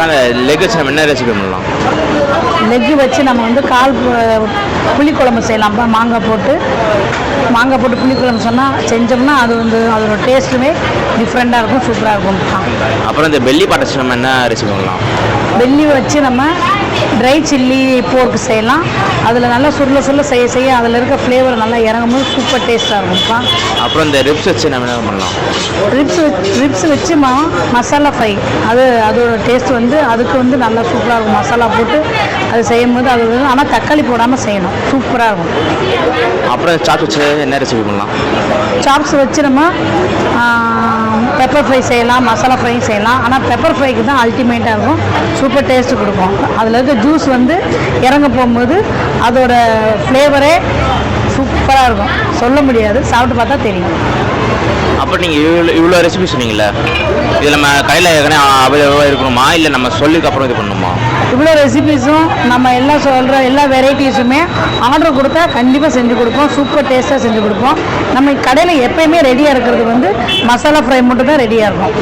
அந்த லெக் வச்சு நம்ம என்ன ரெசிபி பண்ணலாம்? லெக்கு வச்சு நம்ம வந்து புளிக்குழம்பு செய்யலாம்ப்பா. மாங்காய் போட்டு புளிக்குழம்பு செஞ்சோம்னா அது வந்து அதோட டேஸ்ட்டுமே டிஃப்ரெண்ட்டாக இருக்கும், சூப்பராக இருக்கும்ப்பா. அப்புறம் இந்த பெல்லி பாட்டை வச்சு நம்ம என்ன ரெசிபி பண்ணலாம்? பெல்லி வச்சு நம்ம ட்ரை சில்லி போர்க்கு செய்யலாம். அதில் நல்லா சுருள செய்ய அதில் இருக்க ஃப்ளேவர் நல்லா இறங்கும் போது சூப்பர் டேஸ்ட்டாக இருக்கும்ப்பா. அப்புறம் இந்த ரிப்ஸ் வச்சு நம்ம என்ன பண்ணலாம்? ரிப்ஸ் வச்சு மசாலா ஃப்ரை அதோட டேஸ்ட் வந்து அதுக்கு வந்து நல்லா சூப்பராக இருக்கும். மசாலா போட்டு அது செய்யும் போது அது வந்து ஆனால் தக்காளி போடாமல் செய்யணும், சூப்பராக இருக்கும். அப்புறம் சாப்ஸ் வச்சு என்ன ரெசிபி பண்ணலாம்? சாப்ஸ் வச்சு நம்ம பெப்பர் ஃப்ரை செய்யலாம், மசாலா ஃப்ரையும் செய்யலாம். ஆனால் பெப்பர் ஃப்ரைக்கு தான் அல்டிமேட்டாக இருக்கும், சூப்பர் டேஸ்ட்டு கொடுக்கும். அதில் இருக்க ஜூஸ் வந்து இறங்க போகும்போது அதோட ஃப்ளேவரே சூப்பராக இருக்கும், சொல்ல முடியாது, சாப்பிட்டு பார்த்தா தெரியும். அப்போ நீங்கள் இவ்வளோ ரெசிபி சொன்னீங்களே, இதில் நம்ம கடையில் ஏற்கனவே அவைலபிளாக இருக்கணுமா, இல்லை நம்ம சொல்லிக்கப்புறம் இது பண்ணணுமா? இவ்வளோ ரெசிபிஸும் நம்ம எல்லாம் சொல்கிற எல்லா வெரைட்டிஸுமே ஆர்டர் கொடுத்தா கண்டிப்பாக செஞ்சு கொடுப்போம், சூப்பர் டேஸ்ட்டாக செஞ்சு கொடுப்போம். நம்ம கடையில் எப்போயுமே ரெடியாக இருக்கிறது வந்து மசாலா ஃப்ரை மட்டும் தான் ரெடியாக இருக்கும்.